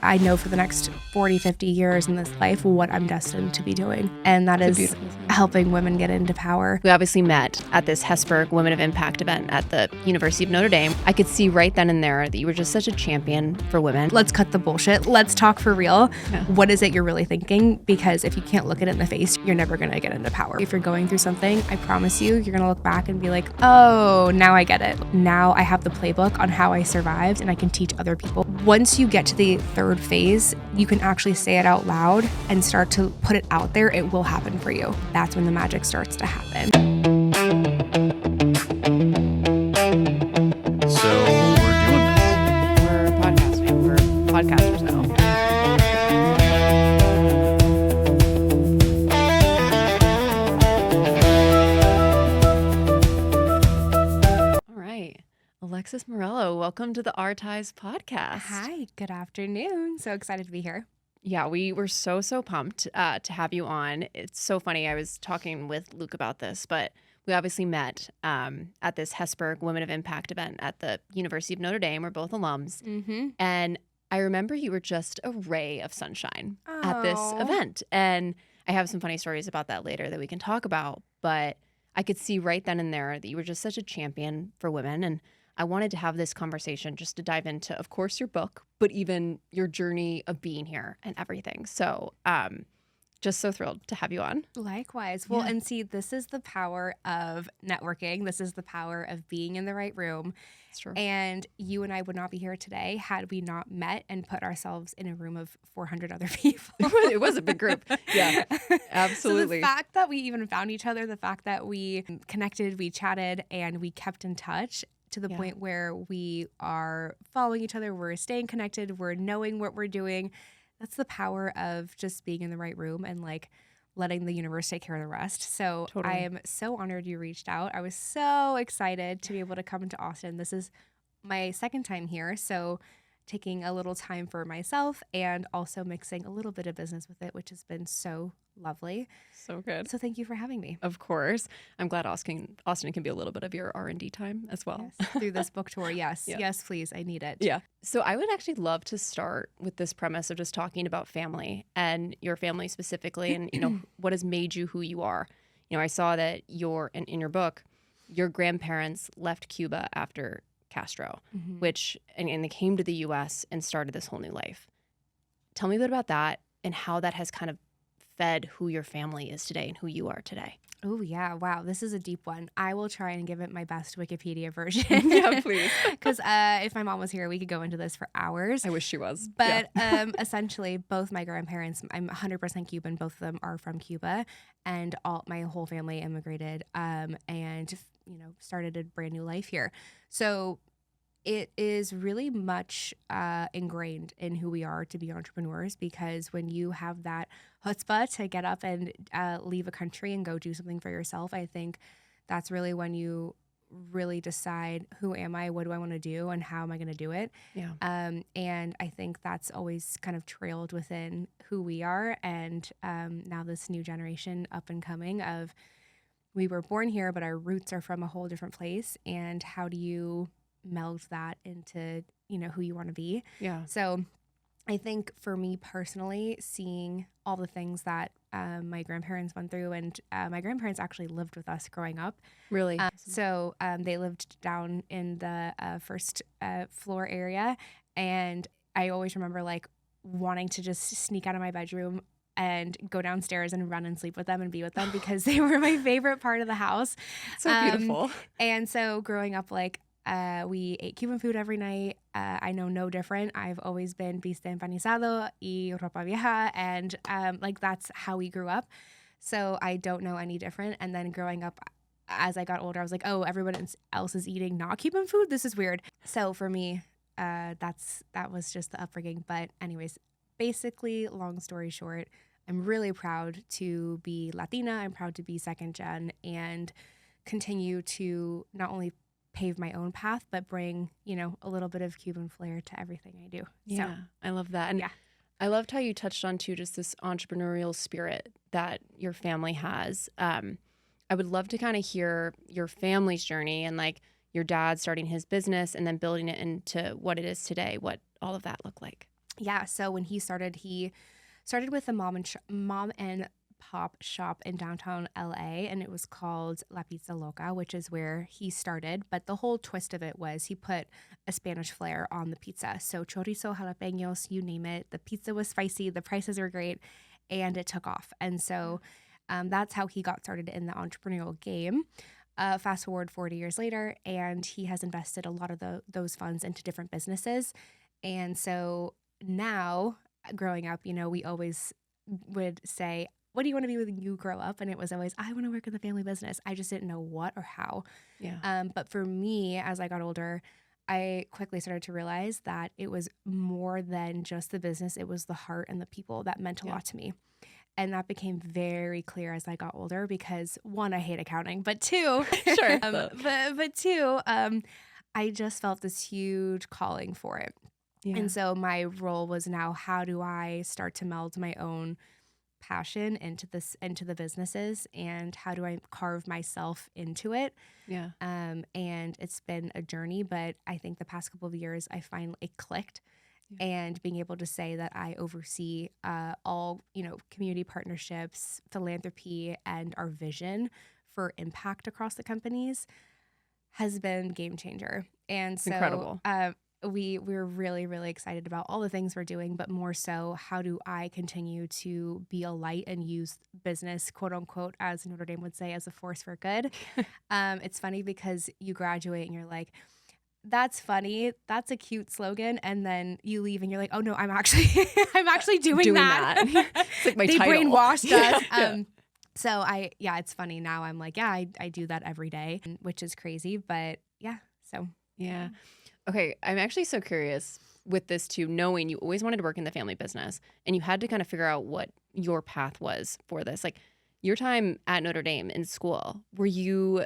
I know for the next 40, 50 years in this life what I'm destined to be doing. And that is helping women get into power. We obviously met at this Hesburgh Women of Impact event at the University of Notre Dame. I could see right then and there that you were just such a champion for women. Let's cut the bullshit. Let's talk for real. Yeah. What is it you're really thinking? Because if you can't look it in the face, you're never going to get into power. If you're going through something, I promise you, you're going to look back and be like, oh, now I get it. Now I have the playbook on how I survived and I can teach other people. Once you get to the third phase, you can actually say it out loud and start to put it out there. It will happen for you. That's when the magic starts to happen. So we're doing this. We're podcasting. We're podcasters now. Alexis Meruelo, welcome to the Our Ties podcast. Hi, good afternoon. So excited to be here. Yeah, we were so pumped to have you on. It's so funny. I was talking with Luke about this, but we obviously met at this Hesburgh Women of Impact event at the University of Notre Dame. We're both alums. Mm-hmm. And I remember you were just a ray of sunshine at this event. And I have some funny stories about that later that we can talk about. But I could see right then and there that you were just such a champion for women. And I wanted to have this conversation just to dive into, of course, your book, but even your journey of being here and everything. So just so thrilled to have you on. Likewise. Well, and see, this is the power of networking. This is the power of being in the right room. It's true. And you and I would not be here today had we not met and put ourselves in a room of 400 other people. It was a big group. Yeah, absolutely. So the fact that we even found each other, the fact that we connected, we chatted, and we kept in touch to the point where we are following each other, we're staying connected, we're knowing what we're doing. That's the power of just being in the right room and like letting the universe take care of the rest. So totally. I am so honored you reached out. I was so excited to be able to come into Austin. This is my second time here, so taking a little time for myself and also mixing a little bit of business with it, which has been so lovely. So good. So thank you for having me. Of course. I'm glad Austin can be a little bit of your R&D time as well. Yes. Through this book tour, yes. Yeah. Yes, please. I need it. Yeah. So I would actually love to start with this premise of just talking about family and your family specifically and, what has made you who you are. I saw that in your book, your grandparents left Cuba after Castro, which and they came to the U.S. and started this whole new life. Tell me a bit about that and how that has kind of fed who your family is today and who you are today. Oh, yeah. Wow. This is a deep one. I will try and give it my best Wikipedia version. Yeah, please. Because if my mom was here, we could go into this for hours. I wish she was. But essentially, both my grandparents, I'm 100% Cuban. Both of them are from Cuba. And my whole family immigrated and, started a brand new life here. So it is really much ingrained in who we are to be entrepreneurs, because when you have that chutzpah to get up and leave a country and go do something for yourself, I think that's really when you really decide, who am I, what do I want to do, and how am I going to do it? Yeah. And I think that's always kind of trailed within who we are. And now this new generation up and coming of, we were born here, but our roots are from a whole different place. And how do you meld that into, who you want to be? Yeah. So I think for me personally, seeing all the things that my grandparents went through, and my grandparents actually lived with us growing up. Really? So they lived down in the first floor area. And I always remember wanting to just sneak out of my bedroom and go downstairs and run and sleep with them and be with them, because they were my favorite part of the house. So beautiful. And so growing up, we ate Cuban food every night. I know no different. I've always been bistec empanizado y ropa vieja. And that's how we grew up. So I don't know any different. And then growing up, as I got older, I was like, oh, everyone else is eating not Cuban food? This is weird. So for me, that was just the upbringing. But anyways, basically, long story short, I'm really proud to be Latina. I'm proud to be second gen and continue to not only pave my own path, but bring, a little bit of Cuban flair to everything I do. Yeah, so, I love that. And I loved how you touched on, too, just this entrepreneurial spirit that your family has. I would love to kind of hear your family's journey and your dad starting his business and then building it into what it is today, what all of that looked like. yeah, so when he started with a mom and pop shop in downtown LA, and it was called La Pizza Loca, which is where he started. But the whole twist of it was he put a Spanish flair on the pizza. So chorizo, jalapeños, you name it. The pizza was spicy, the prices were great, and it took off. And so that's how he got started in the entrepreneurial game. Fast forward 40 years later, and he has invested a lot of those funds into different businesses. And so now, growing up, we always would say, what do you want to be when you grow up? And it was always, I want to work in the family business. I just didn't know what or how. Yeah. But for me, as I got older, I quickly started to realize that it was more than just the business. It was the heart and the people that meant a lot to me. And that became very clear as I got older because, one, I hate accounting, but two, Sure. but two, I just felt this huge calling for it. Yeah. And so my role was now, how do I start to meld my own passion into the businesses, and how do I carve myself into it? Yeah. And it's been a journey, but I think the past couple of years I finally it clicked. Yeah. And being able to say that I oversee all, community partnerships, philanthropy, and our vision for impact across the companies has been game changer. And so Incredible. We're really, really excited about all the things we're doing, but more so, how do I continue to be a light and use business, quote unquote, as Notre Dame would say, as a force for good? It's funny because you graduate and you're like, that's funny. That's a cute slogan. And then you leave and you're like, oh no, I'm actually doing that. It's like my they title. brainwashed us. Yeah. So it's funny now. I'm like, I do that every day, which is crazy. But so. Yeah. Okay. I'm actually so curious with this too, knowing you always wanted to work in the family business and you had to kind of figure out what your path was for this. Like your time at Notre Dame in school, were you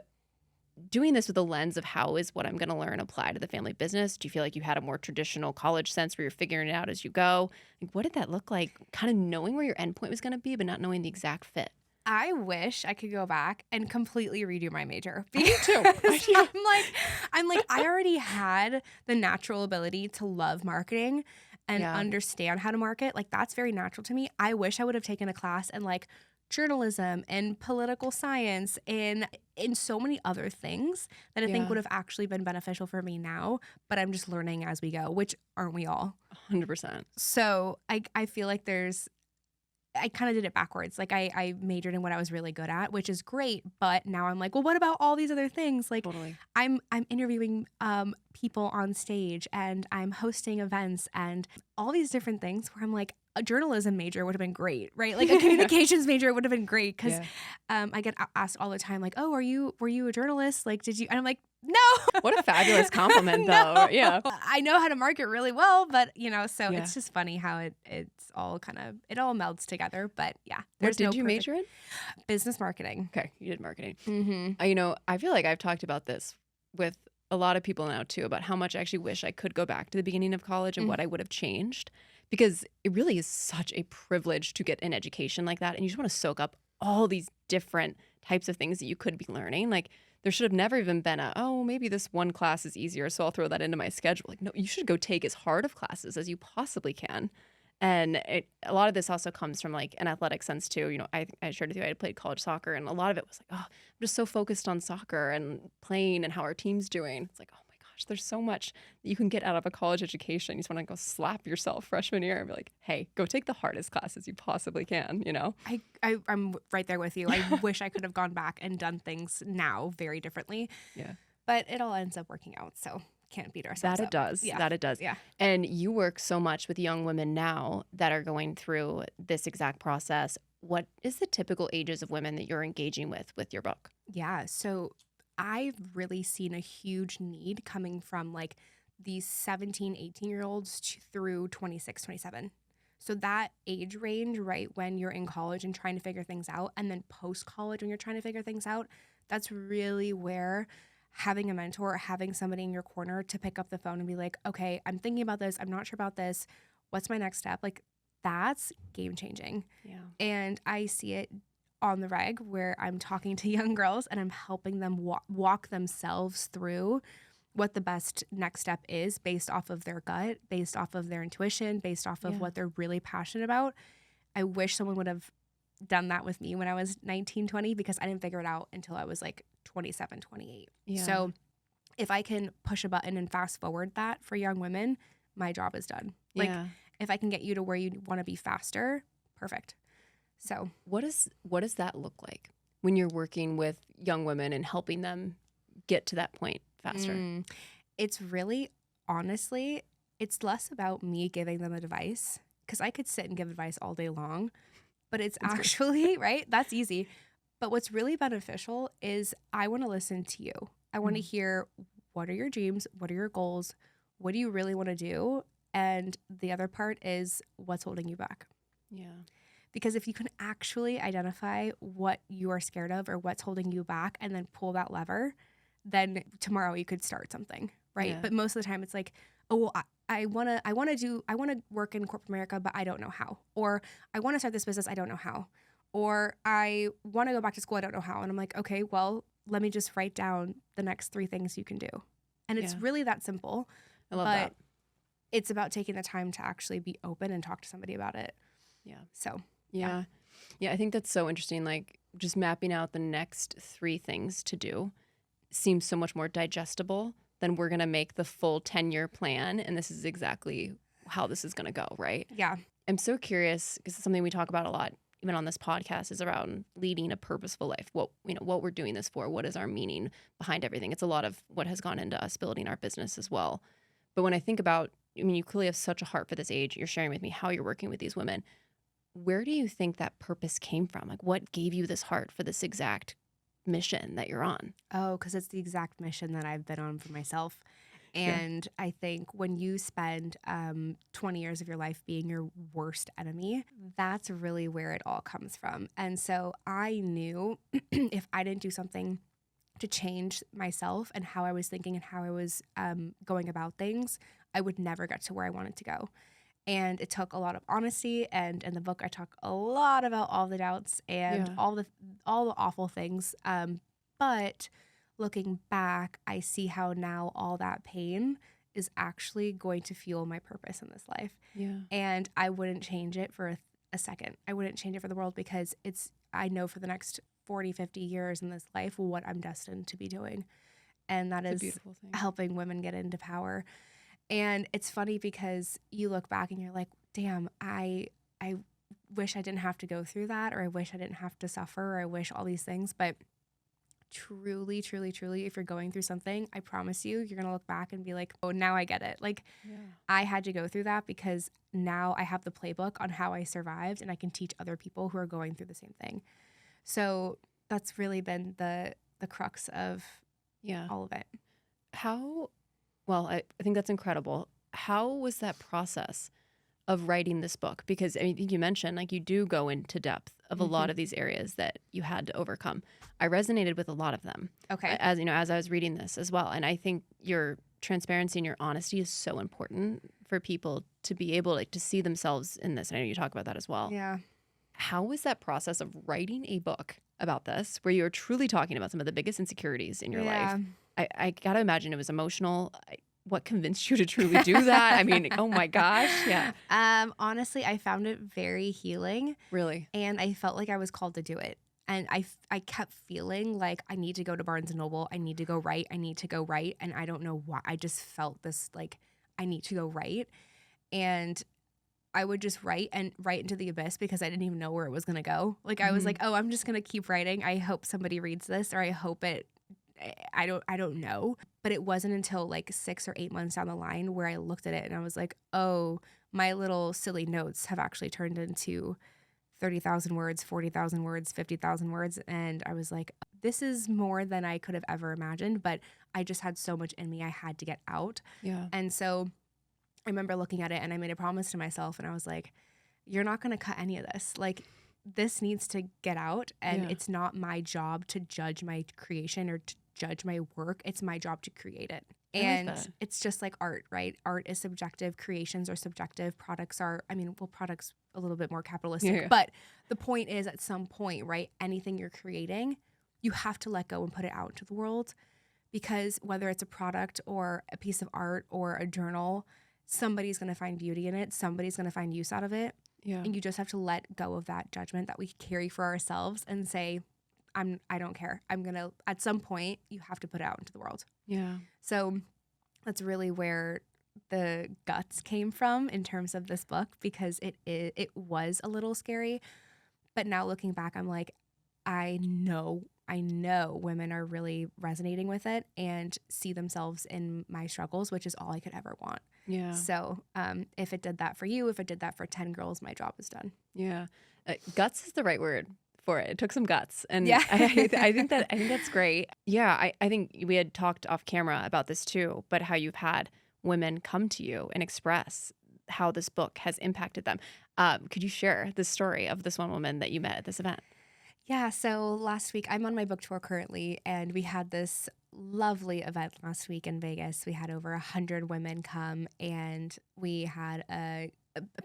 doing this with the lens of how is what I'm going to learn apply to the family business? Do you feel like you had a more traditional college sense where you're figuring it out as you go? Like, what did that look like? Kind of knowing where your endpoint was going to be, but not knowing the exact fit. I wish I could go back and completely redo my major. Me too. I'm like, I already had the natural ability to love marketing and understand how to market. Like, that's very natural to me. I wish I would have taken a class in like journalism and political science and in so many other things that I think would have actually been beneficial for me now, but I'm just learning as we go, which aren't we all? 100%. So I feel like I kind of did it backwards. Like I majored in what I was really good at, which is great. But now I'm like, well, what about all these other things? Like Totally. I'm interviewing people on stage and I'm hosting events and all these different things where I'm like, a journalism major would have been great, right? Like a communications major would have been great because I get asked all the time, like, oh, were you a journalist? Like, did you? And I'm like, no. What a fabulous compliment, though. No. Yeah. I know how to market really well, but so it's just funny how it's all it all melds together. But What did you major in? Business marketing. Okay, you did marketing. Mm-hmm. I feel like I've talked about this with a lot of people now too, about how much I actually wish I could go back to the beginning of college and what I would have changed, because it really is such a privilege to get an education like that, and you just want to soak up all these different types of things that you could be learning. Like, there should have never even been maybe this one class is easier, so I'll throw that into my schedule. Like, no, you should go take as hard of classes as you possibly can. And a lot of this also comes from like an athletic sense too. I shared with you I had played college soccer, and a lot of it was like, I'm just so focused on soccer and playing and how our team's doing. It's like, oh my gosh, there's so much that you can get out of a college education. You just want to go slap yourself freshman year and be like, hey, go take the hardest classes you possibly can, I'm right there with you. I wish I could have gone back and done things now very differently. Yeah. But it all ends up working out, so can't beat ourselves That it up. does. Yeah. That it does. Yeah. And you work so much with young women now that are going through this exact process. What is the typical ages of women that you're engaging with your book? Yeah. So I've really seen a huge need coming from like these 17, 18-year-olds through 26, 27. So that age range, right, when you're in college and trying to figure things out, and then post-college when you're trying to figure things out, that's really where having a mentor, having somebody in your corner to pick up the phone and be like, okay, I'm thinking about this. I'm not sure about this. What's my next step? Like, that's game changing. Yeah. And I see it on the reg where I'm talking to young girls and I'm helping them walk themselves through what the best next step is based off of their gut, based off of their intuition, based off of what they're really passionate about. I wish someone would have done that with me when I was 19, 20, because I didn't figure it out until I was like 27, 28. Yeah. So if I can push a button and fast forward that for young women, my job is done. Like if I can get you to where you want to be faster, perfect. So what does that look like when you're working with young women and helping them get to that point faster? It's really, honestly, it's less about me giving them advice, because I could sit and give advice all day long, but it's actually, right? That's easy. But what's really beneficial is I want to listen to you. I want to hear, what are your dreams? What are your goals? What do you really want to do? And the other part is, what's holding you back? Yeah. Because if you can actually identify what you are scared of or what's holding you back and then pull that lever, then tomorrow you could start something, right? Yeah. But most of the time it's like, oh, well, I want to work in corporate America, but I don't know how. Or I want to start this business, I don't know how. Or I want to go back to school, I don't know how. And I'm like, okay, well, let me just write down the next 3 things you can do. And it's really that simple. I love that. It's about taking the time to actually be open and talk to somebody about it. Yeah. So, Yeah. I think that's so interesting. Like, just mapping out the next 3 things to do seems so much more digestible than we're going to make the full 10-year plan. And this is exactly how this is going to go, right? Yeah. I'm so curious, because it's something we talk about a lot, even on this podcast, is around leading a purposeful life. What we're doing this for, what is our meaning behind everything? It's a lot of what has gone into us building our business as well. But when I think about, you clearly have such a heart for this age. You're sharing with me how you're working with these women. Where do you think that purpose came from? Like, what gave you this heart for this exact mission that you're on? Oh, because it's the exact mission that I've been on for myself. And I think when you spend 20 years of your life being your worst enemy, that's really where it all comes from. And so I knew if I didn't do something to change myself and how I was thinking and how I was going about things, I would never get to where I wanted to go. And it took a lot of honesty. And in the book, I talk a lot about all the doubts and all the awful things. But looking back, I see how now all that pain is actually going to fuel my purpose in this life. Yeah. And I wouldn't change it for a second. I wouldn't change it for the world, because I know for the next 40, 50 years in this life what I'm destined to be doing. And that is helping women get into power. And it's funny because you look back and you're like, damn, I wish I didn't have to go through that, or I wish I didn't have to suffer, or I wish all these things. But truly, truly, truly, if you're going through something, I promise you're going to look back and be like, oh, now I get it. Like, I had to go through that because now I have the playbook on how I survived, and I can teach other people who are going through the same thing. So that's really been the crux of all of it. I think that's incredible. How was that process of writing this book? Because I think you mentioned, like, you do go into depth of a lot of these areas that you had to overcome. I resonated with a lot of them. Okay. As I was reading this as well. And I think your transparency and your honesty is so important for people to be able to see themselves in this. And I know you talk about that as well. Yeah. How was that process of writing a book about this, where you're truly talking about some of the biggest insecurities in your life? I got to imagine it was emotional. What convinced you to truly do that? I mean, oh my gosh. Yeah. Honestly, I found it very healing. Really? And I felt like I was called to do it. And I kept feeling like I need to go to Barnes & Noble. I need to go write. I need to go write. And I don't know why. I just felt this, like, I need to go write. And I would just write into the abyss, because I didn't even know where it was going to go. Like, I was like, oh, I'm just going to keep writing. I hope somebody reads this, or I hope I don't know. But it wasn't until like 6 or 8 months down the line where I looked at it and I was like, oh, my little silly notes have actually turned into 30,000 words, 40,000 words, 50,000 words. And I was like, this is more than I could have ever imagined. But I just had so much in me I had to get out. Yeah. And so I remember looking at it and I made a promise to myself, and I was like, you're not going to cut any of this. Like, this needs to get out. And it's not my job to judge my creation or to judge my work. It's my job to create it. And it's just like art, right? Art is subjective. Creations are subjective. Products a little bit more capitalistic. Yeah. But the point is, at some point, right, anything you're creating, you have to let go and put it out into the world, because whether it's a product or a piece of art or a journal, somebody's going to find beauty in it. Somebody's going to find use out of it. Yeah. And you just have to let go of that judgment that we carry for ourselves and say, I don't care. I'm going to, at some point, you have to put it out into the world. Yeah. So that's really where the guts came from in terms of this book, because it was a little scary. But now looking back, I'm like, I know women are really resonating with it and see themselves in my struggles, which is all I could ever want. Yeah. So if it did that for you, if it did that for 10 girls, my job is done. Yeah. Guts is the right word for it. It took some guts. And Yeah. I think that's great. Yeah. I think we had talked off camera about this too, but how you've had women come to you and express how this book has impacted them. Could you share the story of this one woman that you met at this event? Yeah, so last week, I'm on my book tour currently, and we had this lovely event last week in Vegas. We had over 100 women come, and we had a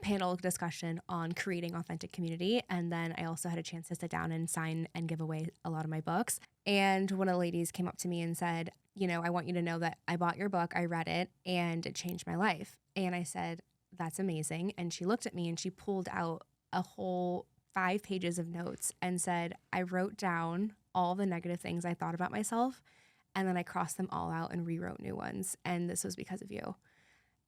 panel discussion on creating authentic community. And then I also had a chance to sit down and sign and give away a lot of my books. And one of the ladies came up to me and said, I want you to know that I bought your book, I read it, and it changed my life. And I said, that's amazing. And she looked at me and she pulled out a whole 5 pages of notes and said, I wrote down all the negative things I thought about myself, and then I crossed them all out and rewrote new ones. And this was because of you.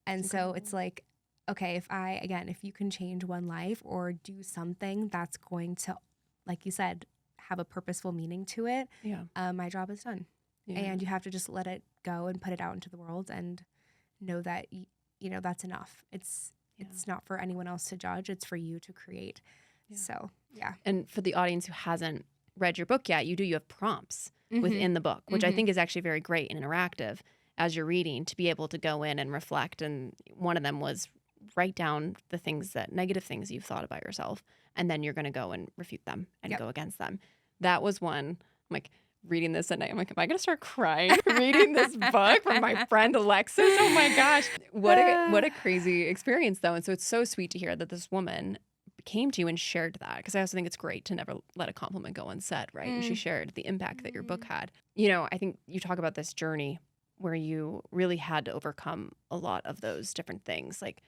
And so it's like, okay, if you can change one life or do something that's going to, like you said, have a purposeful meaning to it, my job is done. Yeah. And you have to just let it go and put it out into the world and know that, that's enough. It's not for anyone else to judge. It's for you to create. Yeah. So, yeah. And for the audience who hasn't read your book yet, you have prompts within the book, which I think is actually very great and interactive as you're reading, to be able to go in and reflect. And one of them was write down the negative things you've thought about yourself, and then you're going to go and refute them and go against them. That was one. I'm like, reading this at night, I'm like, am I going to start crying reading this book from my friend Alexis? Oh my gosh. What a crazy experience though. And so it's so sweet to hear that this woman came to you and shared that, because I also think it's great to never let a compliment go unsaid, right? And she shared the impact that your book had. I think you talk about this journey where you really had to overcome a lot of those different things. Like,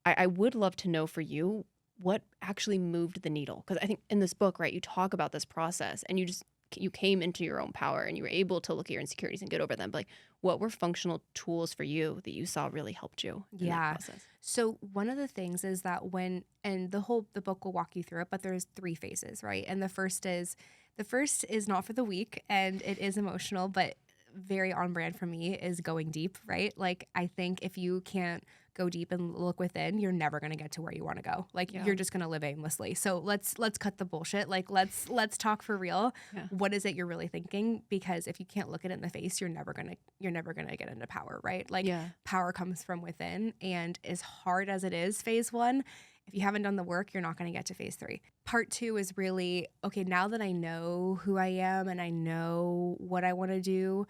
I would love to know for you what actually moved the needle, because I think in this book, right, you talk about this process and you came into your own power and you were able to look at your insecurities and get over them. But like, what were functional tools for you that you saw really helped you in that process? So one of the things is that the book will walk you through it, but there's 3 phases, right? And the first is not for the weak, and it is emotional, but very on brand for me is going deep, right? Like, I think if you can't go deep and look within, you're never going to get to where you want to go. Like, you're just going to live aimlessly. So let's cut the bullshit. Like, let's talk for real. Yeah. What is it you're really thinking? Because if you can't look it in the face, you're never going to get into power, right? Like, power comes from within, and as hard as it is, phase 1, if you haven't done the work, you're not going to get to phase 3. Part 2 is really, okay, now that I know who I am and I know what I want to do,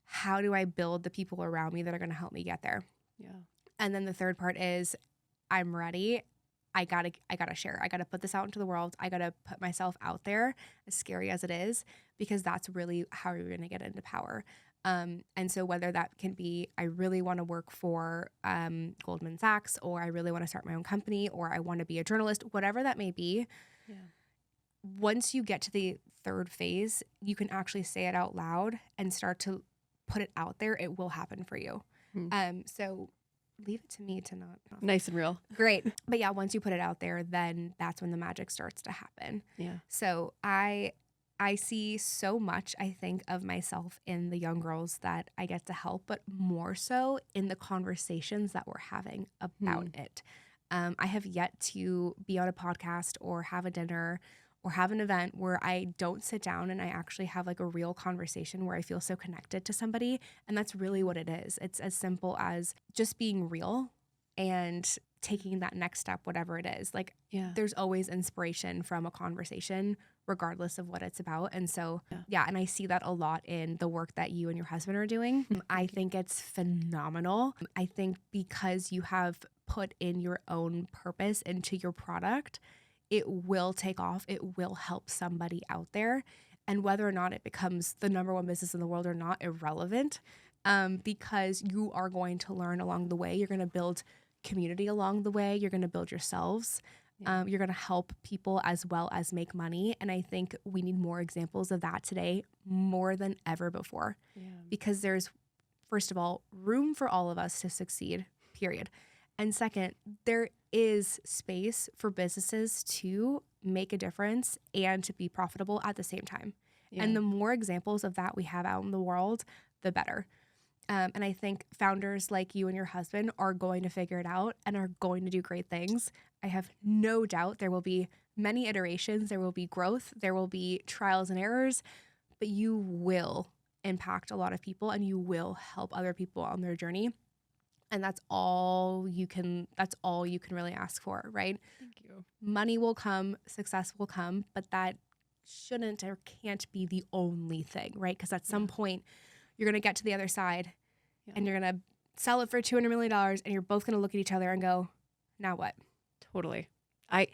how do I build the people around me that are going to help me get there? Yeah. And then the third part is, I'm ready. I gotta share. I gotta put this out into the world. I gotta put myself out there, as scary as it is, because that's really how you're gonna get into power. And so whether that can be, I really want to work for Goldman Sachs, or I really want to start my own company, or I want to be a journalist, whatever that may be. Yeah. Once you get to the third phase, you can actually say it out loud and start to put it out there. It will happen for you. So leave it to me to not nice and real. Great. But yeah, once you put it out there, then that's when the magic starts to happen. Yeah. So I see so much, I think, of myself in the young girls that I get to help, but more so in the conversations that we're having about it. I have yet to be on a podcast or have a dinner or have an event where I don't sit down and I actually have like a real conversation where I feel so connected to somebody. And that's really what it is. It's as simple as just being real and taking that next step, whatever it is. Like, there's always inspiration from a conversation, regardless of what it's about. And so, and I see that a lot in the work that you and your husband are doing. I think it's phenomenal. I think because you have put in your own purpose into your product, it will take off. It will help somebody out there. and whether or not it becomes the number one business in the world or not, irrelevant, because you are going to learn along the way. You're going to build community along the way. You're going to build yourselves. You're going to help people as well as make money. And I think we need more examples of that today more than ever before, because there's, first of all, room for all of us to succeed, period. And second, there is space for businesses to make a difference and to be profitable at the same time. And the more examples of that we have out in the world, the better. And I think founders like you and your husband are going to figure it out and are going to do great things. I have no doubt there will be many iterations, there will be growth, there will be trials and errors, but you will impact a lot of people and you will help other people on their journey. And that's all you can really ask for, right? Thank you. Money will come, success will come, but that shouldn't or can't be the only thing, right? Because at some point you're going to get to the other side and you're going to sell it for $200 million and you're both going to look at each other and go, now what? Totally. I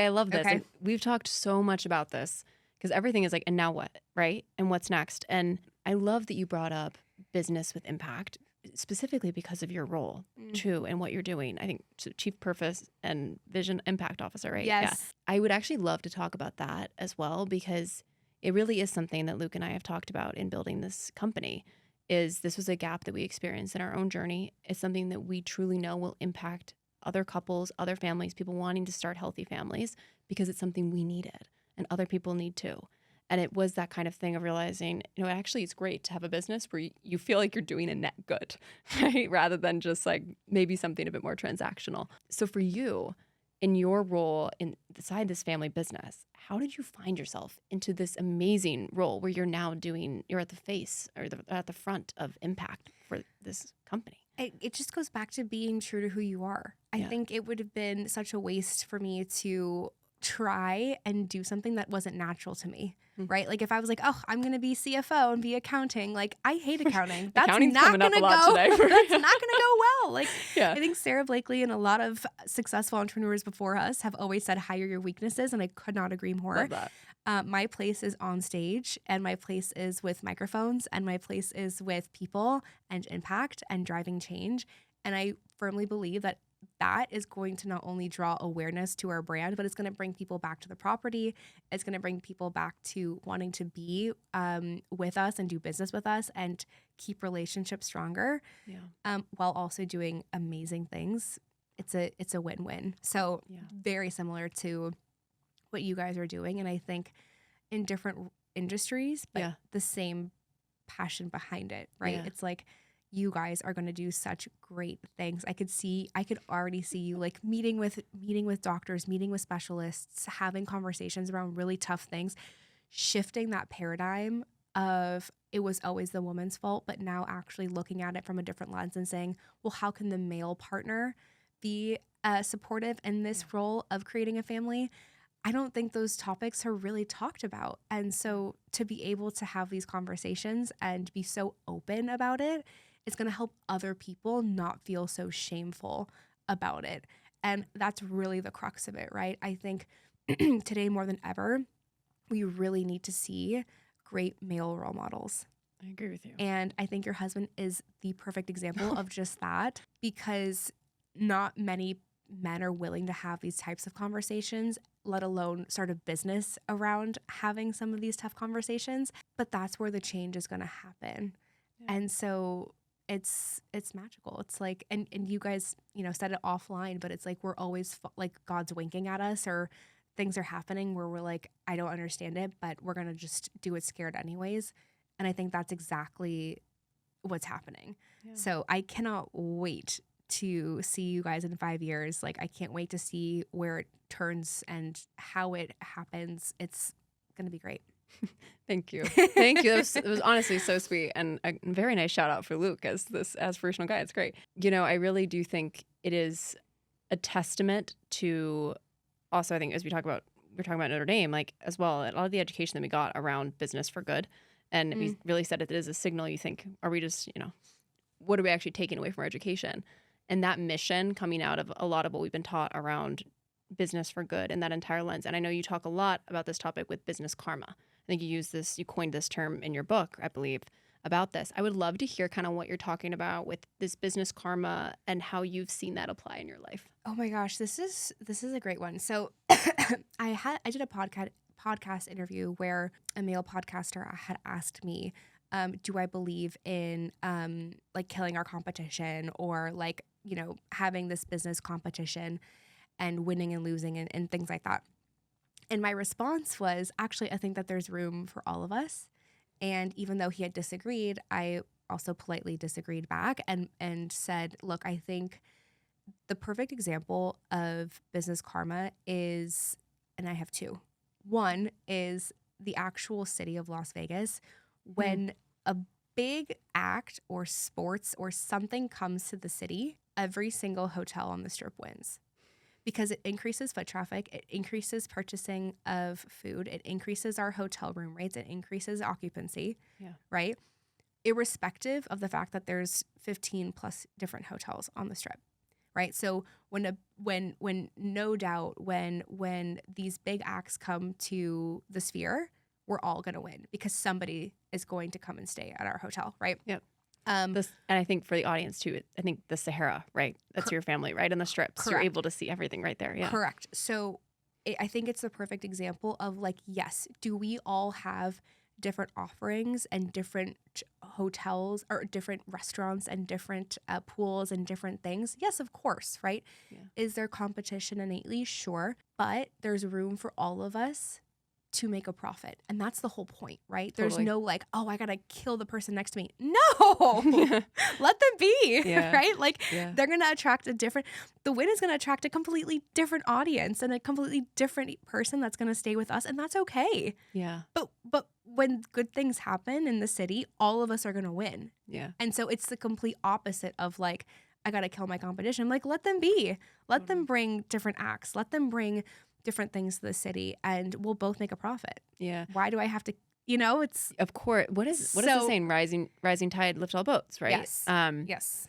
love this. Okay. And we've talked so much about this because everything is like, and now what, right? And what's next? And I love that you brought up business with impact, specifically because of your role too and what you're doing. I think Chief Purpose and Vision Impact Officer, right? Yes. Yeah. I would actually love to talk about that as well, because it really is something that Luke and I have talked about in building this company. This was a gap that we experienced in our own journey. It's something that we truly know will impact other couples, other families, people wanting to start healthy families, because it's something we needed and other people need too. And it was that kind of thing of realizing, actually it's great to have a business where you feel like you're doing a net good, right? Rather than just like maybe something a bit more transactional. So for you, in your role inside this family business, how did you find yourself into this amazing role where you're at the face or at the front of impact for this company? It just goes back to being true to who you are. I think it would have been such a waste for me to try and do something that wasn't natural to me, right? Like if I was like, oh, I'm going to be CFO and be accounting, like I hate accounting. That's Accounting's not coming going up to a lot go. today. That's not going to go well. Like Yeah. I think Sarah Blakely and a lot of successful entrepreneurs before us have always said, hire your weaknesses. And I could not agree more. Love that. My place is on stage, and my place is with microphones, and my place is with people and impact and driving change. And I firmly believe that is going to not only draw awareness to our brand, but it's going to bring people back to the property. It's going to bring people back to wanting to be with us and do business with us and keep relationships stronger, while also doing amazing things. It's a win-win. So very similar to what you guys are doing. And I think in different industries, but the same passion behind it, right? Yeah. It's like, you guys are going to do such great things. I could already see you like meeting with doctors, meeting with specialists, having conversations around really tough things, shifting that paradigm of it was always the woman's fault, but now actually looking at it from a different lens and saying, well, how can the male partner be supportive in this role of creating a family? I don't think those topics are really talked about. And so to be able to have these conversations and be so open about it, it's going to help other people not feel so shameful about it. And that's really the crux of it, right? I think today more than ever, we really need to see great male role models. I agree with you. And I think your husband is the perfect example of just that, because not many men are willing to have these types of conversations, let alone start a business around having some of these tough conversations. But that's where the change is going to happen. Yeah. And so it's magical. It's like, and you guys, said it offline, but it's like, we're always like God's winking at us, or things are happening where we're like, I don't understand it, but we're going to just do it scared anyways. And I think that's exactly what's happening. Yeah. So I cannot wait to see you guys in 5 years. Like, I can't wait to see where it turns and how it happens. It's going to be great. Thank you. Thank you. It was honestly so sweet, and a very nice shout out for Luke as this aspirational guy. It's great. I really do think it is a testament to also, I think, as we're talking about Notre Dame, like as well, a lot of the education that we got around business for good. And we really said it is a signal. You think, are we just, what are we actually taking away from our education? And that mission coming out of a lot of what we've been taught around business for good and that entire lens. And I know you talk a lot about this topic with business karma. I think you coined this term in your book, I believe, about this. I would love to hear kind of what you're talking about with this business karma and how you've seen that apply in your life. Oh my gosh, this is a great one. So I did a podcast interview where a male podcaster had asked me, do I believe in like killing our competition, or like, you know, having this business competition and winning and losing and things like that. And my response was, actually, I think that there's room for all of us. And even though he had disagreed, I also politely disagreed back and said, look, I think the perfect example of business karma is, and I have two. One is the actual city of Las Vegas. When a big act or sports or something comes to the city, every single hotel on the Strip wins. Because it increases foot traffic, it increases purchasing of food, it increases our hotel room rates, it increases occupancy, right? Irrespective of the fact that there's 15 plus different hotels on the Strip, right? So when no doubt when these big acts come to the Sphere, we're all going to win because somebody is going to come and stay at our hotel, right? Yep. And I think for the audience too, I think the Sahara, right? That's your family, right? And the Strips, Correct. You're able to see everything right there. Yeah. Correct. So I think it's the perfect example of like, yes, do we all have different offerings and different hotels or different restaurants and different pools and different things? Yes, of course, right? Yeah. Is there competition innately? Sure. But there's room for all of us to make a profit. And that's the whole point, right? There's Totally. no like, oh, I got to kill the person next to me. No, let them be, right? Like they're going to attract the win is going to attract a completely different audience and a completely different person that's going to stay with us. And that's okay. Yeah. But when good things happen in the city, all of us are going to win. Yeah. And so it's the complete opposite of like, I got to kill my competition. Like, let them be. Let them bring different acts. Let them bring different things to the city, and we'll both make a profit. Yeah. Why do I have to, it's Of course. What is the saying? Rising tide lifts all boats, right? Yes. Yes.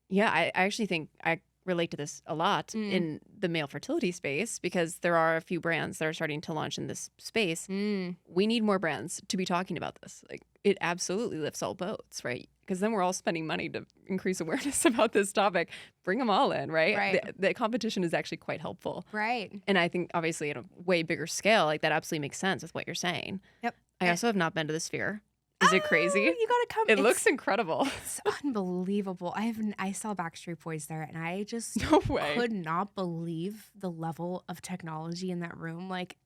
Yeah, I actually think I relate to this a lot in the male fertility space because there are a few brands that are starting to launch in this space. We need more brands to be talking about this. Like, it absolutely lifts all boats, right? Because then we're all spending money to increase awareness about this topic. Bring them all in, right? Right. The competition is actually quite helpful. Right. And I think obviously at a way bigger scale, like that absolutely makes sense with what you're saying. Yep. I also have not been to the Sphere. Is it crazy? You gotta come. It looks incredible. It's unbelievable. I saw Backstreet Boys there, and I just No way. could not believe the level of technology in that room. Like,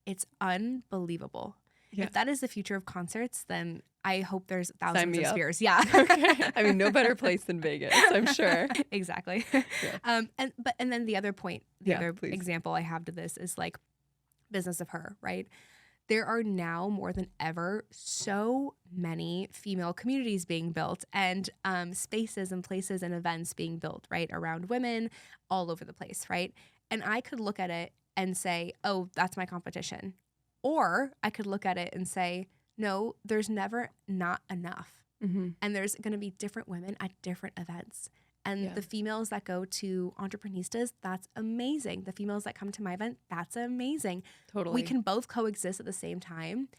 it's unbelievable. Yeah. If that is the future of concerts, then I hope there's Sign thousands me of up. Spheres. Yeah. Okay. I mean, no better place than Vegas, I'm sure. Exactly. Yeah. And then the other point, the Yeah, other please. example I have to this is like business of her, right? There are now more than ever so many female communities being built and spaces and places and events being built, right, around women all over the place, right? And I could look at it and say, oh, that's my competition. Or I could look at it and say, no, there's never not enough. Mm-hmm. And there's going to be different women at different events. And the females that go to Entreprenistas, that's amazing. The females that come to my event, that's amazing. Totally. We can both coexist at the same time,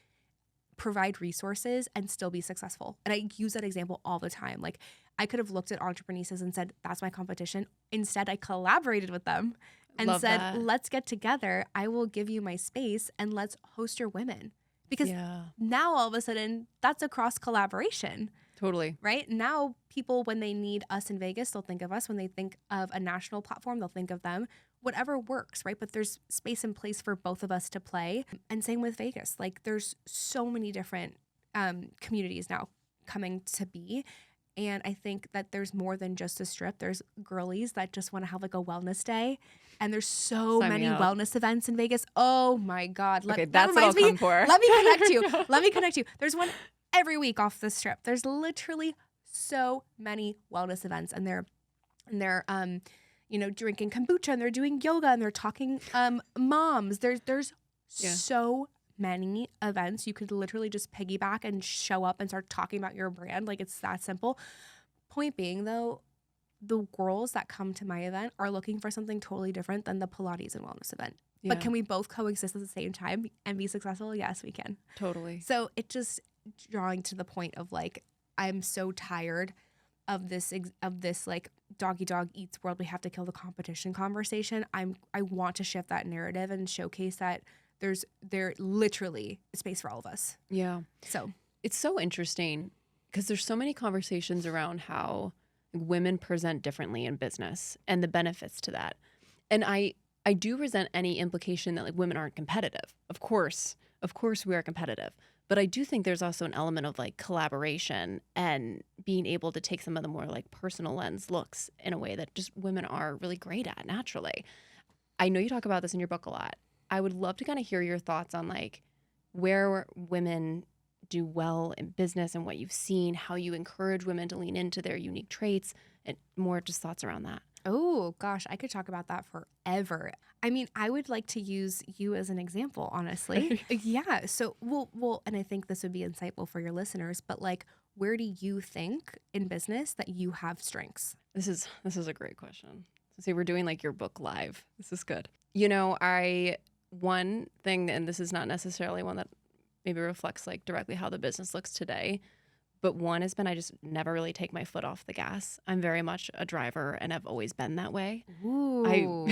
provide resources, and still be successful. And I use that example all the time. Like, I could have looked at Entreprenistas and said, that's my competition. Instead, I collaborated with them and Love said, that. let's get together. I will give you my space and let's host your women. Because now all of a sudden, that's a cross collaboration. Totally. Right? Now, people, when they need us in Vegas, they'll think of us. When they think of a national platform, they'll think of them. Whatever works, right? But there's space and place for both of us to play. And same with Vegas. Like, there's so many different communities now coming to be. And I think that there's more than just a Strip. There's girlies that just want to have like a wellness day. And there's so Sign me many up. wellness events in Vegas. Oh my God. Okay, that that's what I'll reminds me. come for. Let me connect you. Let me connect you. There's one every week off the Strip. There's literally so many wellness events, and they're drinking kombucha, and they're doing yoga, and they're talking moms. There's so many events. You could literally just piggyback and show up and start talking about your brand. Like, it's that simple. Point being, though, the girls that come to my event are looking for something totally different than the Pilates and wellness event. Yeah, But can we both coexist at the same time and be successful? Yes, we can. totally. So it just drawing to the point of like, I'm so tired of this like doggy dog eats world. We have to kill the competition conversation. I want to shift that narrative and showcase that there literally is space for all of us. Yeah. So It's so interesting because there's so many conversations around how women present differently in business and the benefits to that. And I do resent any implication that like women aren't competitive. Of course we are competitive. But I do think there's also an element of like collaboration and being able to take some of the more like personal lens looks in a way that just women are really great at naturally. I know you talk about this in your book a lot. I would love to kind of hear your thoughts on like where women do well in business and what you've seen, how you encourage women to lean into their unique traits, and more just thoughts around that. oh gosh, I could talk about that forever. I mean, I would like to use you as an example, honestly. Yeah. So, well, and I think this would be insightful for your listeners, but like, where do you think in business that you have strengths? This is a great question. So see, we're doing like your book live. This is good. You know, one thing, and this is not necessarily one that maybe reflects like directly how the business looks today, but one has been I just never really take my foot off the gas. I'm very much a driver and I've always been that way. Ooh.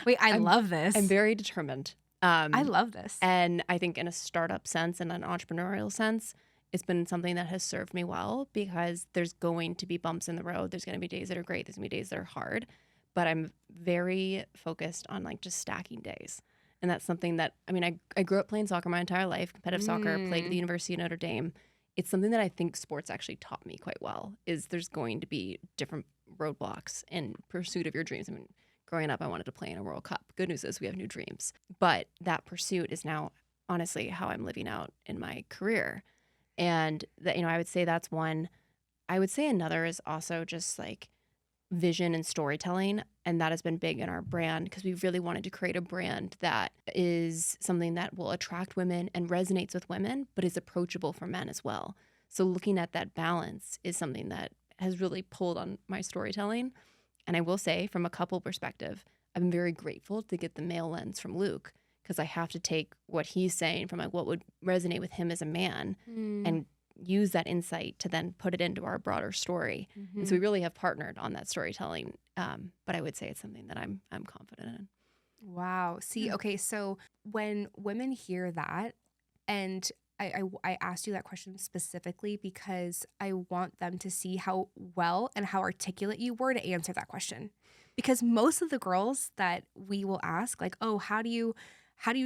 Wait, I love this. I'm very determined. I love this. And I think in a startup sense and an entrepreneurial sense, it's been something that has served me well because there's going to be bumps in the road. There's going to be days that are great. There's going to be days that are hard. But I'm very focused on like just stacking days. And that's something that, I mean, I grew up playing soccer my entire life, competitive soccer, played at the University of Notre Dame. It's something that I think sports actually taught me quite well, is there's going to be different roadblocks in pursuit of your dreams. I mean, growing up, I wanted to play in a World Cup. Good news is we have new dreams. But that pursuit is now, honestly, how I'm living out in my career. And that, I would say that's one. I would say another is also just like vision and storytelling. And that has been big in our brand because we really wanted to create a brand that is something that will attract women and resonates with women, but is approachable for men as well. So looking at that balance is something that has really pulled on my storytelling. And I will say from a couple perspective, I'm very grateful to get the male lens from Luke because I have to take what he's saying from like what would resonate with him as a man and use that insight to then put it into our broader story. And so we really have partnered on that storytelling. But I would say it's something that I'm confident in. Wow. See, okay, so when women hear that, and I asked you that question specifically because I want them to see how well and how articulate you were to answer that question. Because most of the girls that we will ask, like, oh, how do you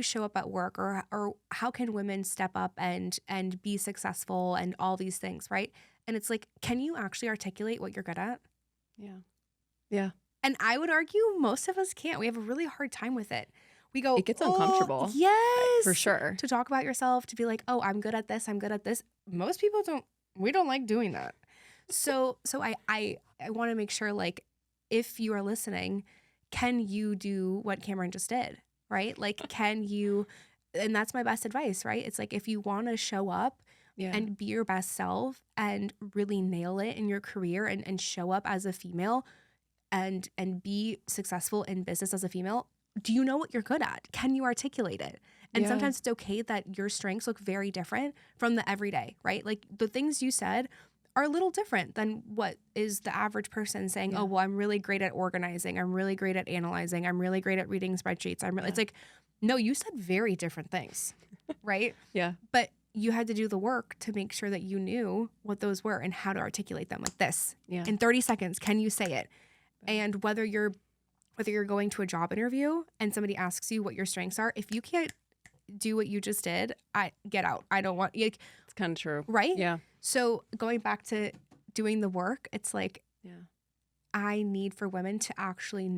show up at work, or how can women step up and be successful and all these things, right? And it's like, can you actually articulate what you're good at? Yeah. And I would argue most of us can't. We have a really hard time with it. We go, It gets uncomfortable. Yes. For sure. To talk about yourself, to be like, oh, I'm good at this. I'm good at this. Most people we don't like doing that. So I want to make sure, like, if you are listening, can you do what Cameron just did, right? Like, can you, and that's my best advice, right? It's like, if you want to show up and be your best self and really nail it in your career and show up as a female and be successful in business as a female, do you know what you're good at? Can you articulate it? And sometimes it's okay that your strengths look very different from the everyday, right? Like, the things you said are a little different than what is the average person saying, oh, well, I'm really great at organizing. I'm really great at analyzing. I'm really great at reading spreadsheets. It's like, no, you said very different things, right? Yeah. But you had to do the work to make sure that you knew what those were and how to articulate them like this. Yeah. In 30 seconds, can you say it? And whether you're going to a job interview and somebody asks you what your strengths are, if you can't do what you just did, get out. I don't want you. It's kind of true. Right? Yeah. So going back to doing the work, it's like, I need for women to actually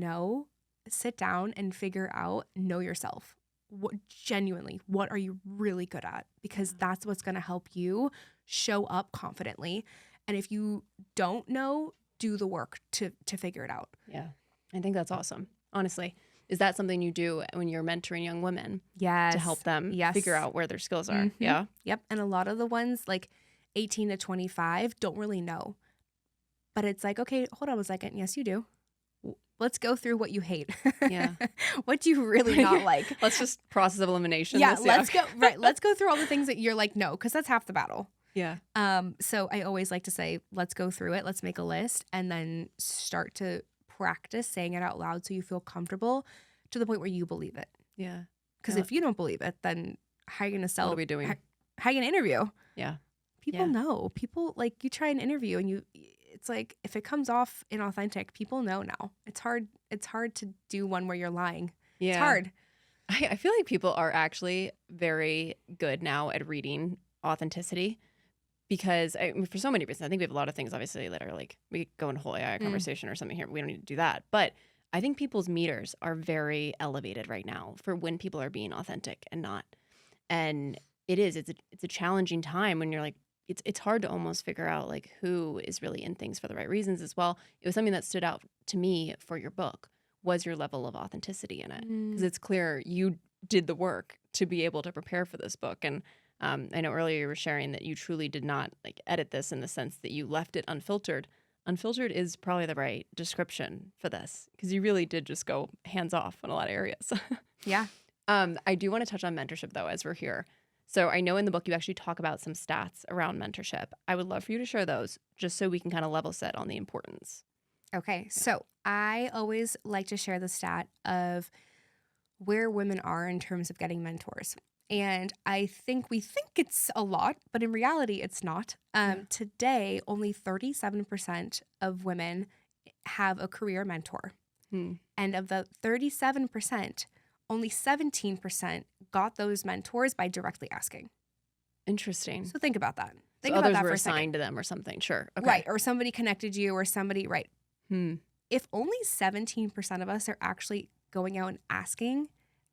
sit down and figure out, know yourself. What are you really good at? Because that's what's going to help you show up confidently. And if you don't know, do the work to figure it out. Yeah. I think that's awesome. Honestly. Is that something you do when you're mentoring young women? Yes. To help them figure out where their skills are? Mm-hmm. Yeah. Yep. And a lot of the ones like 18 to 25 don't really know. But it's like, okay, hold on a second. Yes, you do. Let's go through what you hate. Yeah. What do you really not like? Let's just process of elimination. Yeah, this. let's go. Right. Let's go through all the things that you're like, no, because that's half the battle. Yeah. So I always like to say, let's go through it. Let's make a list and then start to practice saying it out loud so you feel comfortable to the point where you believe it. Yeah. Because if you don't believe it, then how are you going to sell? What are we doing? How are you going to interview? Yeah. People know. People, like, you try an interview and it's like, if it comes off inauthentic, people know now. It's hard to do one where you're lying. Yeah. It's hard. I feel like people are actually very good now at reading authenticity because for so many reasons. I think we have a lot of things, obviously, that are like, we go in a whole AI conversation or something here. We don't need to do that. But I think people's meters are very elevated right now for when people are being authentic and not. And it's a challenging time when you're like, it's hard to almost figure out like who is really in things for the right reasons as well. It was something that stood out to me for your book was your level of authenticity in it. Because it's clear you did the work to be able to prepare for this book. And I know earlier you were sharing that you truly did not like edit this in the sense that you left it unfiltered. Unfiltered is probably the right description for this because you really did just go hands off in a lot of areas. Yeah. I do want to touch on mentorship though, as we're here. So I know in the book you actually talk about some stats around mentorship. I would love for you to share those just so we can kind of level set on the importance. Okay. So I always like to share the stat of where women are in terms of getting mentors. And I think we think it's a lot, but in reality, it's not. Today, only 37% of women have a career mentor. And of the 37%, only 17% got those mentors by directly asking. Interesting. So think about that. Think so about others that were for a second. assigned to them or something. Sure. Okay. Right. Or somebody connected you or somebody, right. If only 17% of us are actually going out and asking,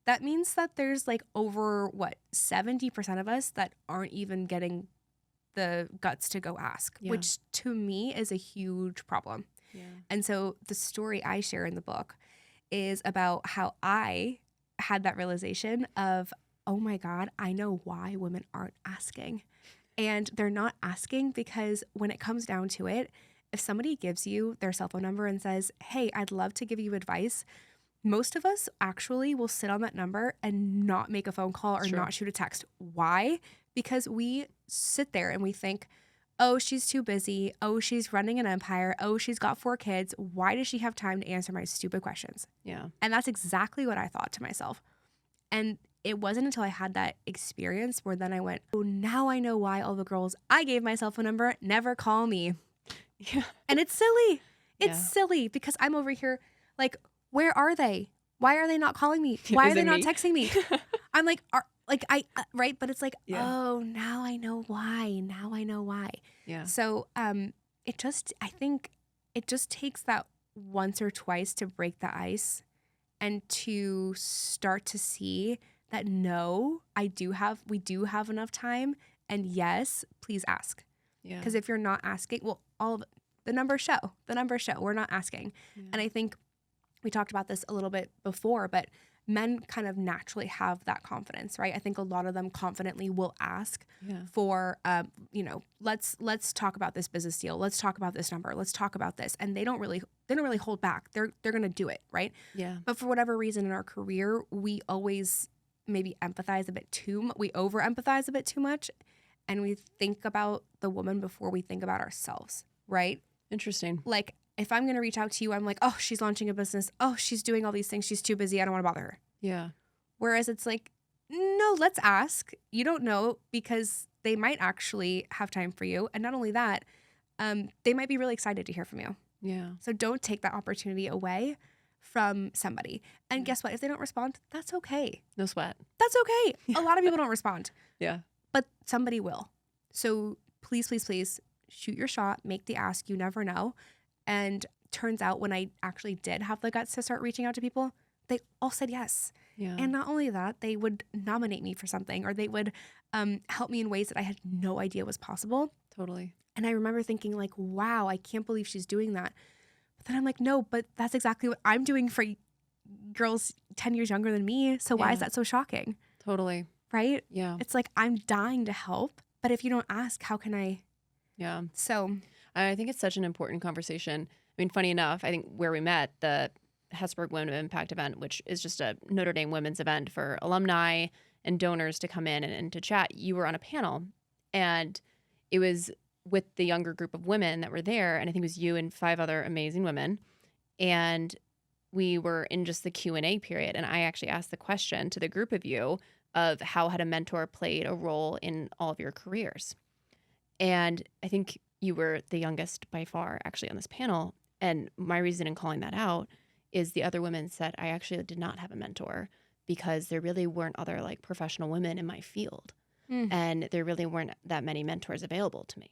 that means that there's like over 70% of us that aren't even getting the guts to go ask, which to me is a huge problem. Yeah. And so the story I share in the book is about how I had that realization of, oh my God, I know why women aren't asking. And they're not asking because when it comes down to it, if somebody gives you their cell phone number and says, hey, I'd love to give you advice, most of us actually will sit on that number and not make a phone call or not shoot a text. Why? Because we sit there and we think, oh, she's too busy. Oh, she's running an empire. Oh, she's got 4 kids. Why does she have time to answer my stupid questions? Yeah. And that's exactly what I thought to myself. And it wasn't until I had that experience where then I went, oh, now I know why all the girls I gave my cell phone number never call me. Yeah. And it's silly. It's silly because I'm over here like, where are they? Why are they not calling me? Why are they not texting me? I'm like, right? But it's like, oh, now I know why. Now I know why. Yeah. So I think it just takes that once or twice to break the ice and to start to see that no, we do have enough time. And yes, please ask. Yeah. Because if you're not asking, well, all of the numbers show. We're not asking. Yeah. And I think we talked about this a little bit before, but men kind of naturally have that confidence, right? I think a lot of them confidently will ask for, let's talk about this business deal. Let's talk about this number. Let's talk about this. And they don't really hold back. They're going to do it, right? Yeah. But for whatever reason in our career, we always maybe empathize a bit too much. We over empathize a bit too much. And we think about the woman before we think about ourselves, right? Interesting. Like, if I'm going to reach out to you, I'm like, oh, she's launching a business. Oh, she's doing all these things. She's too busy. I don't want to bother her. Yeah. Whereas it's like, no, let's ask. You don't know because they might actually have time for you. And not only that, they might be really excited to hear from you. Yeah. So don't take that opportunity away from somebody. And guess what? If they don't respond, that's okay. No sweat. That's okay. A lot of people don't respond. Yeah. But somebody will. So please, please, please shoot your shot. Make the ask. You never know. And turns out when I actually did have the guts to start reaching out to people, they all said yes. Yeah. And not only that, they would nominate me for something or they would help me in ways that I had no idea was possible. Totally. And I remember thinking like, wow, I can't believe she's doing that. But then I'm like, no, but that's exactly what I'm doing for girls 10 years younger than me. So why is that so shocking? Totally. Right? Yeah. It's like, I'm dying to help. But if you don't ask, how can I? Yeah. So I think it's such an important conversation. I mean, funny enough, I think where we met, the Hesburgh Women of Impact event, which is just a Notre Dame women's event for alumni and donors to come in and to chat, you were on a panel. And it was with the younger group of women that were there. And I think it was you and 5 other amazing women. And we were in just the Q&A period. And I actually asked the question to the group of you of how had a mentor played a role in all of your careers. And I think you were the youngest by far actually on this panel. And my reason in calling that out is the other women said I actually did not have a mentor because there really weren't other like professional women in my field. And there really weren't that many mentors available to me.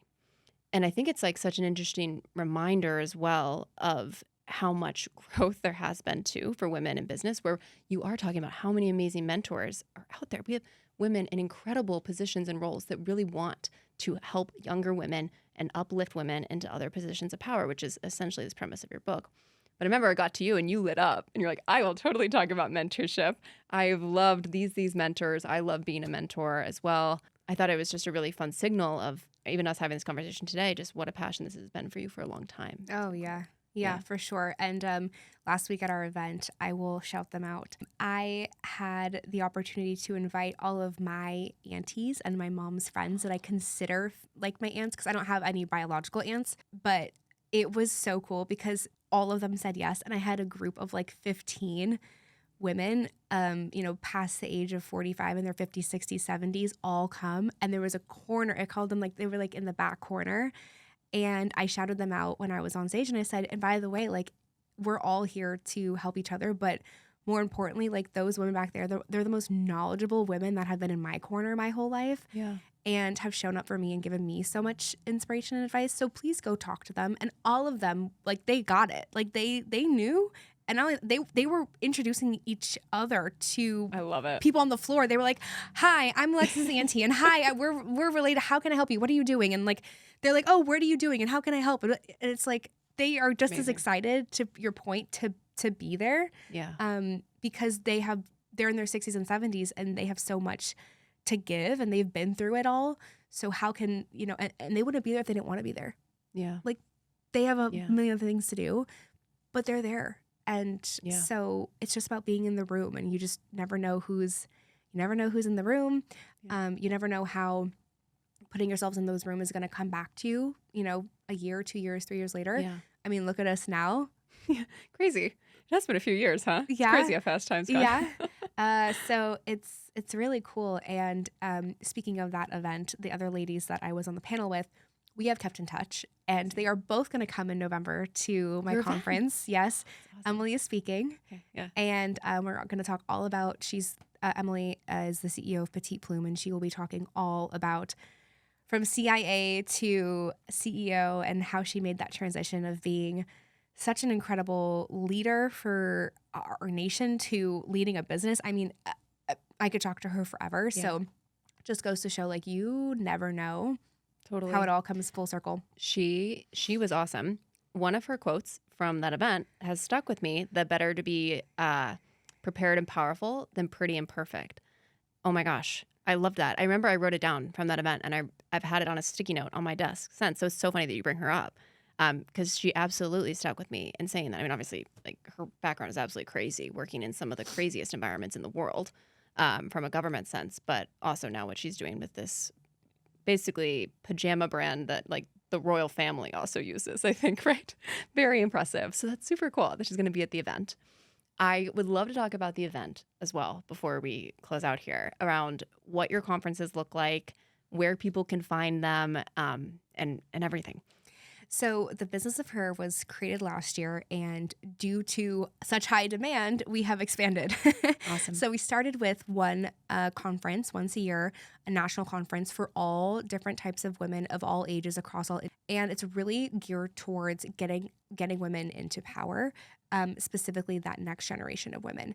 And I think it's like such an interesting reminder as well of how much growth there has been too for women in business, where you are talking about how many amazing mentors are out there. We have women in incredible positions and roles that really want to help younger women and uplift women into other positions of power, which is essentially this premise of your book. But I remember I got to you and you lit up and you're like, I will totally talk about mentorship. I've loved these mentors. I love being a mentor as well. I thought it was just a really fun signal of even us having this conversation today, just what a passion this has been for you for a long time. Oh, yeah. Yeah, for sure. And last week at our event, I will shout them out. I had the opportunity to invite all of my aunties and my mom's friends that I consider like my aunts, because I don't have any biological aunts, but it was so cool because all of them said yes. And I had a group of like 15 women, past the age of 45 in their 50s, 60s, 70s, all come. And there was a corner, I called them like, they were like in the back corner. And I shouted them out when I was on stage and I said, and by the way, like, we're all here to help each other. But more importantly, like those women back there, they're the most knowledgeable women that have been in my corner my whole life. Yeah. And have shown up for me and given me so much inspiration and advice. So please go talk to them. And all of them, like, they got it. Like they knew. And not only, they were introducing each other to I love it. People on the floor. They were like, "Hi, I'm Alexis' auntie, and hi, we're related. How can I help you? What are you doing?" And like, they're like, "Oh, what are you doing? And how can I help?" And it's like they are just as excited, to your point, to be there. Yeah. Because they're in their 60s and 70s, and they have so much to give, and they've been through it all. So how can and they wouldn't be there if they didn't want to be there. Yeah. Like they have a million other things to do, but they're there. And so it's just about being in the room, and you just never know who's in the room. Yeah. You never know how putting yourselves in those rooms is going to come back to you, a year, 2 years, 3 years later. Yeah. I mean, look at us now. Yeah. Crazy. It has been a few years, huh? Yeah. It's crazy how fast time's gone. Yeah. So it's really cool. And speaking of that event, the other ladies that I was on the panel with, we have kept in touch, and they are both going to come in November to my conference. Yes. Awesome. Emily is speaking. Okay. Yeah. And we're going to talk all about, Emily is the CEO of Petite Plume, and she will be talking all about from CIA to CEO and how she made that transition of being such an incredible leader for our nation to leading a business. I mean, I could talk to her forever. Yeah. So just goes to show, like, you never know. Totally. How it all comes full circle. She was awesome. One of her quotes from that event has stuck with me: "The better to be prepared and powerful than pretty and perfect." Oh my gosh. I love that. I remember I wrote it down from that event, and I've had it on a sticky note on my desk since. So it's so funny that you bring her up, because she absolutely stuck with me in saying that. I mean, obviously, like, her background is absolutely crazy, working in some of the craziest environments in the world, from a government sense, but also now what she's doing with this basically pajama brand that like the royal family also uses, I think, right? Very impressive. So that's super cool that she's going to be at the event. I would love to talk about the event as well before we close out here, around what your conferences look like, where people can find them, and everything. So the Business of Her was created last year, and due to such high demand, we have expanded. Awesome. So we started with one conference once a year, a national conference for all different types of women of all ages across all, and it's really geared towards getting women into power, specifically that next generation of women.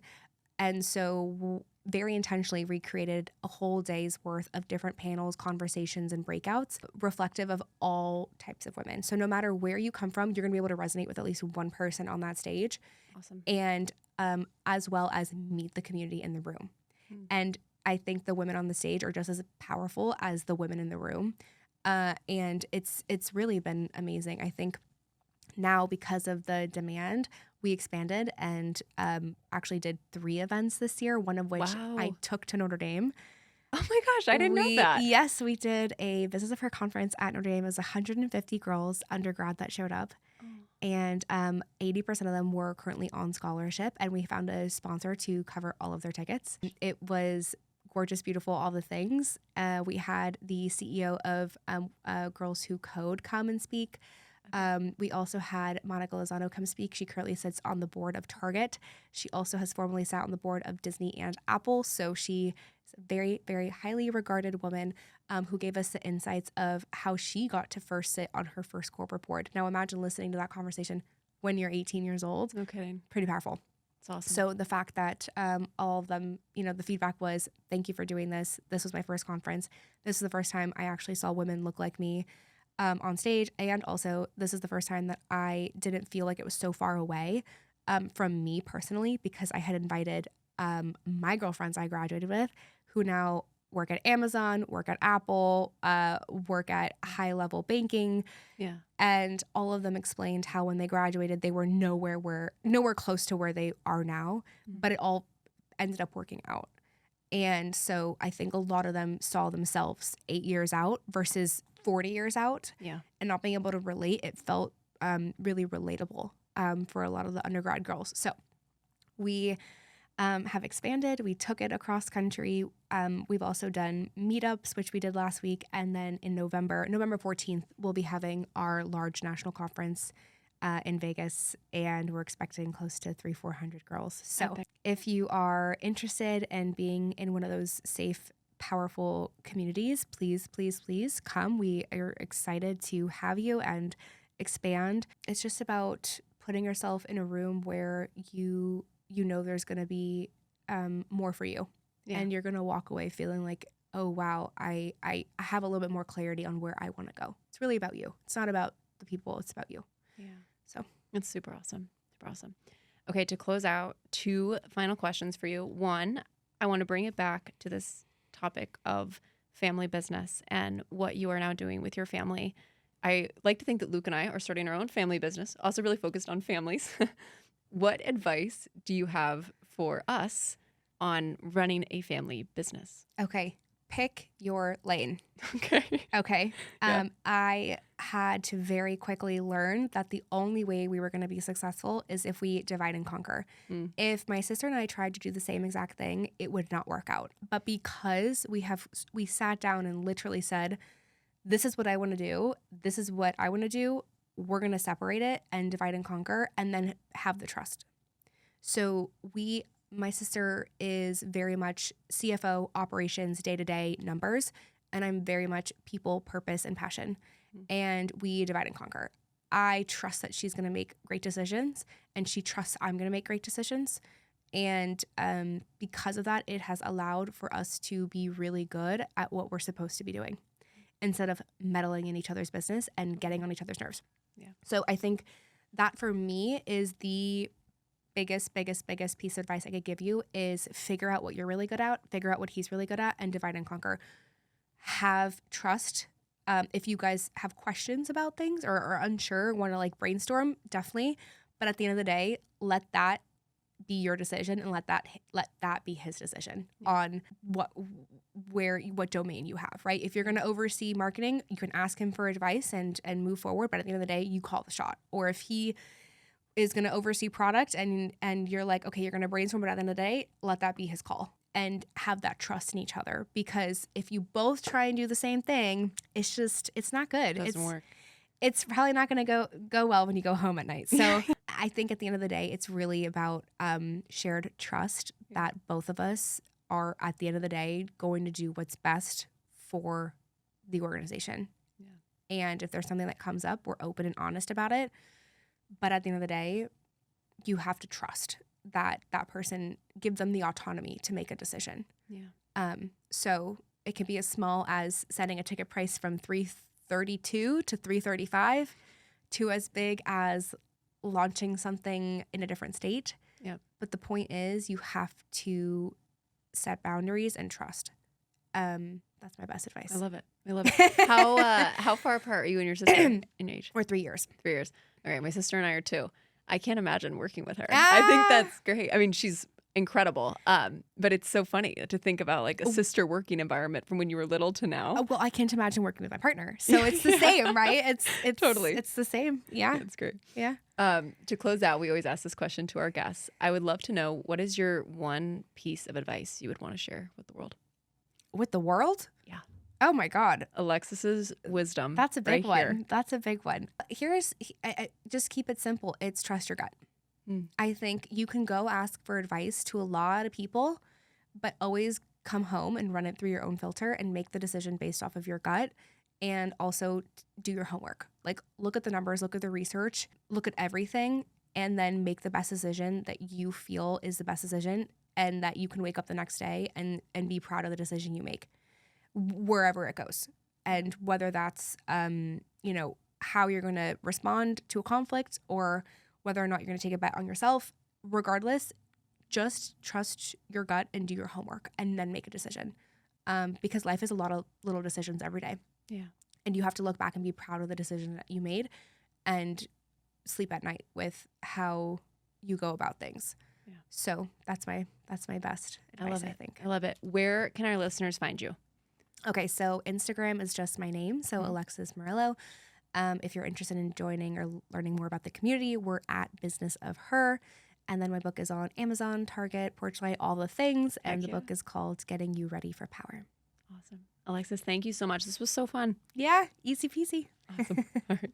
And so very intentionally recreated a whole day's worth of different panels, conversations, and breakouts reflective of all types of women. So no matter where you come from, you're going to be able to resonate with at least one person on that stage. Awesome. And as well as meet the community in the room. Hmm. And I think the women on the stage are just as powerful as the women in the room. And it's really been amazing. I think now, because of the demand, we expanded and actually did 3 events this year, one of which Wow. I took to Notre Dame. Oh my gosh, I didn't know that. Yes, we did a Business of Her conference at Notre Dame. It was 150 girls, undergrad, that showed up. Oh. And 80% of them were currently on scholarship. And we found a sponsor to cover all of their tickets. It was gorgeous, beautiful, all the things. We had the CEO of Girls Who Code come and speak. We also had Monica Lozano come speak. She currently sits on the board of Target. She also has formerly sat on the board of Disney and Apple. So she is a very, very highly regarded woman who gave us the insights of how she got to first sit on her first corporate board. Now imagine listening to that conversation when you're 18 years old. No kidding. Pretty powerful. It's awesome. So the fact that all of them, the feedback was, thank you for doing this. This was my first conference. This is the first time I actually saw women look like me on stage. And also, this is the first time that I didn't feel like it was so far away from me personally, because I had invited my girlfriends I graduated with who now work at Amazon, work at Apple, work at high-level banking. Yeah. And all of them explained how when they graduated, they were nowhere close to where they are now, but it all ended up working out. And so I think a lot of them saw themselves 8 years out versus 40 years out. Yeah. And not being able to relate, it felt really relatable for a lot of the undergrad girls. So we have expanded. We took it across country. We've also done meetups, which we did last week. And then in November 14th, we'll be having our large national conference in Vegas. And we're expecting close to 300-400 girls. So Epic. if you are interested in being in one of those safe, powerful communities, please, please, please come. We are excited to have you and expand. It's just about putting yourself in a room where you know there's going to be more for you. Yeah. And you're going to walk away feeling like, oh, wow, I have a little bit more clarity on where I want to go. It's really about you. It's not about the people. It's about you. Yeah. So it's super awesome. Super awesome. Okay, to close out, 2 final questions for you. One, I want to bring it back to this topic of family business and what you are now doing with your family. I like to think that Luke and I are starting our own family business, also really focused on families. What advice do you have for us on running a family business? okay, pick your lane. Okay. Okay. Yeah. I had to very quickly learn that the only way we were going to be successful is if we divide and conquer. If my sister and I tried to do the same exact thing, it would not work out. But because we sat down and literally said, this is what I want to do. This is what I want to do. We're going to separate it and divide and conquer and then have the trust. So my sister is very much CFO, operations, day-to-day numbers, and I'm very much people, purpose, and passion. And we divide and conquer. I trust that she's going to make great decisions, and she trusts I'm going to make great decisions. And because of that, it has allowed for us to be really good at what we're supposed to be doing instead of meddling in each other's business and getting on each other's nerves. Yeah. So I think that for me is the biggest piece of advice I could give you is figure out what you're really good at, figure out what he's really good at, and divide and conquer. Have trust. If you guys have questions about things or are unsure, want to brainstorm, definitely. But at the end of the day, let that be your decision and let that be his decision on what domain you have, right? If you're going to oversee marketing, you can ask him for advice and move forward. But at the end of the day, you call the shot. Or if he is going to oversee product and you're like, okay, you're going to brainstorm, but at the end of the day, let that be his call and have that trust in each other. Because if you both try and do the same thing, it's not good. It doesn't work. It's probably not going to go well when you go home at night. So I think at the end of the day, it's really about shared trust that both of us are at the end of the day going to do what's best for the organization. Yeah. And if there's something that comes up, we're open and honest about it. But at the end of the day, you have to trust that person, give them the autonomy to make a decision. Yeah. So it can be as small as setting a ticket price from $332 to $335 to as big as launching something in a different state. Yep. But the point is you have to set boundaries and trust. That's my best advice. I love it. I love it. How far apart are you and your sister in age? We're 3 years. 3 years. All right. My sister and I are 2. I can't imagine working with her. Ah! I think that's great. I mean, she's incredible. But it's so funny to think about like a sister working environment from when you were little to now. Oh, well, I can't imagine working with my partner. So it's the same, right? It's Totally. It's the same. Yeah. That's great. Yeah. To close out, we always ask this question to our guests. I would love to know, what is your one piece of advice you would want to share with the world? With the world? Yeah. Oh my God. Alexis's wisdom. That's a big right one. here. That's a big one. I just keep it simple. It's trust your gut. I think you can go ask for advice to a lot of people, but always come home and run it through your own filter and make the decision based off of your gut, and also do your homework. Like, look at the numbers, look at the research, look at everything, and then make the best decision that you feel is the best decision, and that you can wake up the next day and be proud of the decision you make, wherever it goes. And whether that's, how you're going to respond to a conflict, or whether or not you're going to take a bet on yourself, regardless, just trust your gut and do your homework and then make a decision. Because life is a lot of little decisions every day. Yeah. And you have to look back and be proud of the decision that you made and sleep at night with how you go about things. Yeah. So that's my best advice, I love it. I think. I love it. Where can our listeners find you? Okay, so Instagram is just my name, so Alexis Meruelo. If you're interested in joining or learning more about the community, we're at Business of Her. And then my book is on Amazon, Target, Porchlight, all the things. And the book is called Getting You Ready for Power. Awesome. Alexis, thank you so much. This was so fun. Yeah, easy peasy. Awesome. All right.